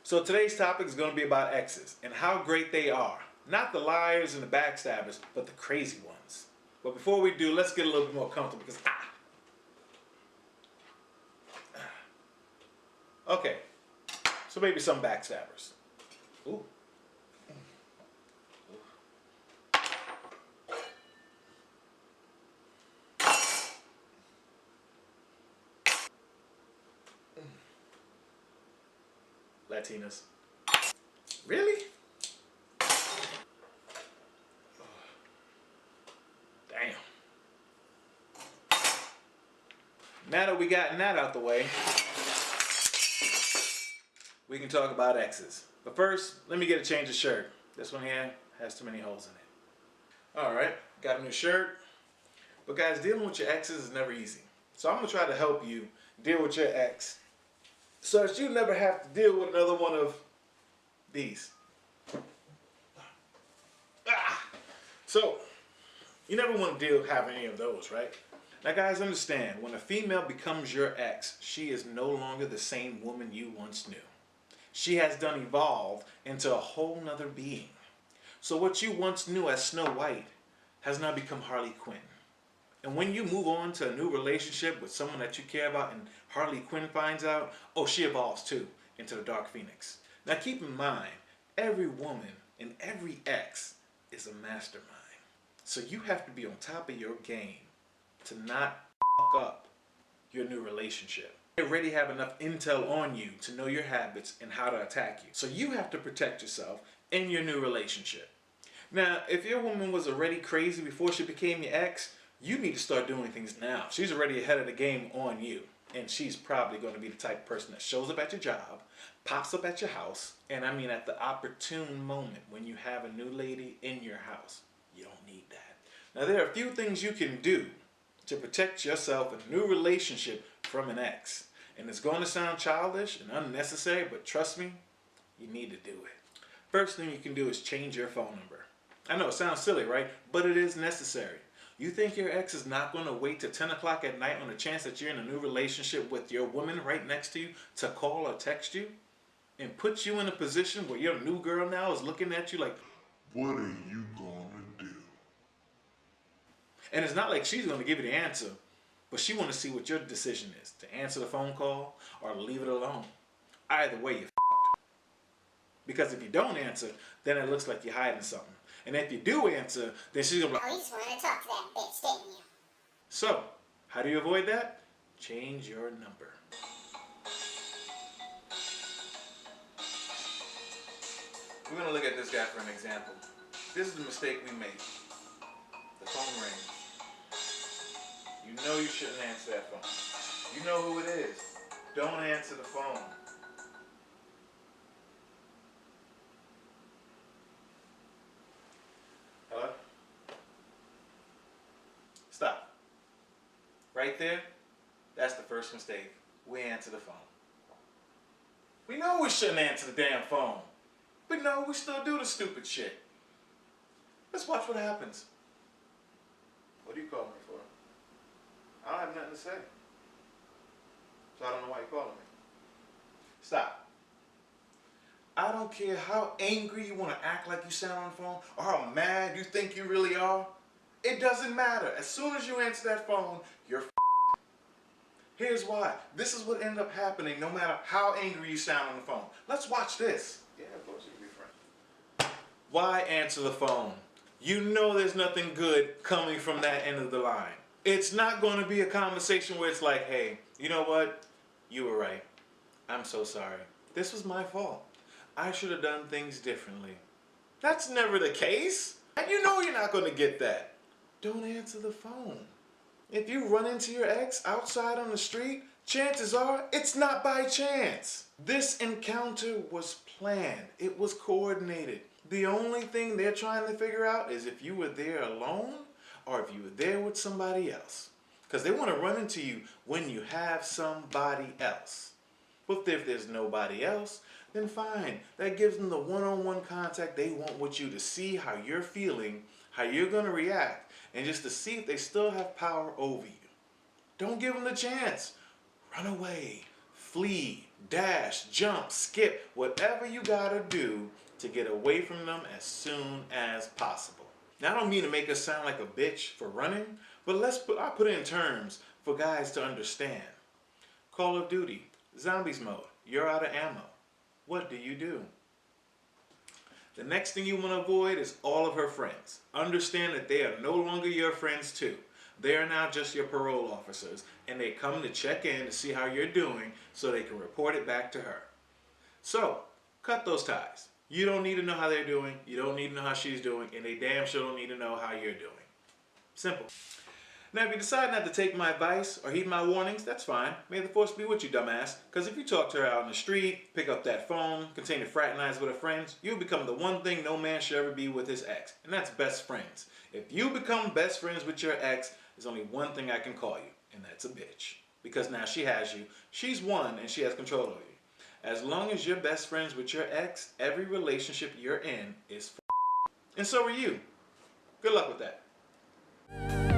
So today's topic is going to be about exes and how great they are. Not the liars and the backstabbers, but the crazy ones. But before we do, let's get a little bit more comfortable because Okay, so maybe some backstabbers. Ooh. Latinas. Really? Damn. Now that we gotten that out the way, we can talk about exes. But first, let me get a change of shirt. This one here has too many holes in it. Alright, got a new shirt. But guys, dealing with your exes is never easy. So I'm going to try to help you deal with your ex so that you never have to deal with another one of these. So, you never want to have any of those, right? Now guys, understand, when a female becomes your ex, she is no longer the same woman you once knew. She has done evolved into a whole nother being. So what you once knew as Snow White has now become Harley Quinn. And when you move on to a new relationship with someone that you care about and Harley Quinn finds out, oh, she evolves too into the Dark Phoenix. Now keep in mind, every woman and every ex is a mastermind. So you have to be on top of your game to not fuck up your new relationship. They already have enough intel on you to know your habits and how to attack you. So you have to protect yourself in your new relationship. Now, if your woman was already crazy before she became your ex, you need to start doing things now. She's already ahead of the game on you. And she's probably going to be the type of person that shows up at your job, pops up at your house, and I mean at the opportune moment when you have a new lady in your house. You don't need that. Now, there are a few things you can do to protect yourself in a new relationship from an ex. And it's going to sound childish and unnecessary, but trust me, you need to do it. First thing you can do is change your phone number. I know it sounds silly, right? But it is necessary. You think your ex is not going to wait till 10 o'clock at night on the chance that you're in a new relationship with your woman right next to you to call or text you? And put you in a position where your new girl now is looking at you like, what are you gonna do? And it's not like she's going to give you the answer, but she want to see what your decision is, to answer the phone call or leave it alone. Either way, you're f***ed. Because if you don't answer, then it looks like you're hiding something. And if you do answer, then she's going to be like, oh, you just wanted to talk to that bitch, didn't you? So, how do you avoid that? Change your number. We're going to look at this guy for an example. This is the mistake we make. The phone rings. You know you shouldn't answer that phone. You know who it is. Don't answer the phone. Hello? Stop. Right there, that's the first mistake. We answer the phone. We know we shouldn't answer the damn phone. But no, we still do the stupid shit. Let's watch what happens. What do you call me for? I don't have nothing to say. So I don't know why you're calling me. Stop. I don't care how angry you want to act like you sound on the phone or how mad you think you really are. It doesn't matter. As soon as you answer that phone, you're f***ed. Here's why. This is what ended up happening no matter how angry you sound on the phone. Let's watch this. Yeah, of course you can be friends. Why answer the phone? You know there's nothing good coming from that end of the line. It's not going to be a conversation where it's like, hey, you know what? You were right. I'm so sorry. This was my fault. I should have done things differently. That's never the case. And you know you're not going to get that. Don't answer the phone. If you run into your ex outside on the street, chances are it's not by chance. This encounter was planned. It was coordinated. The only thing they're trying to figure out is if you were there alone or if you were there with somebody else. Because they want to run into you when you have somebody else. But if there's nobody else, then fine. That gives them the one-on-one contact they want with you to see how you're feeling, how you're going to react, and just to see if they still have power over you. Don't give them the chance. Run away. Flee. dash, jump, skip, whatever you gotta do to get away from them as soon as possible. Now, I don't mean to make us sound like a bitch for running, but I'll put it in terms for guys to understand. Call of Duty, zombies mode, you're out of ammo. What do you do? The next thing you want to avoid is all of her friends. Understand that they are no longer your friends too. They are now just your parole officers, and they come to check in to see how you're doing so they can report it back to her. So, cut those ties. You don't need to know how they're doing, you don't need to know how she's doing, and they damn sure don't need to know how you're doing. Simple. Now, if you decide not to take my advice or heed my warnings, that's fine. May the force be with you, dumbass. Because if you talk to her out in the street, pick up that phone, continue to fraternize with her friends, you'll become the one thing no man should ever be with his ex, and that's best friends. If you become best friends with your ex, there's only one thing I can call you, and that's a bitch. Because now she has you, she's won, and she has control over you. As long as you're best friends with your ex, every relationship you're in is and so are you. Good luck with that.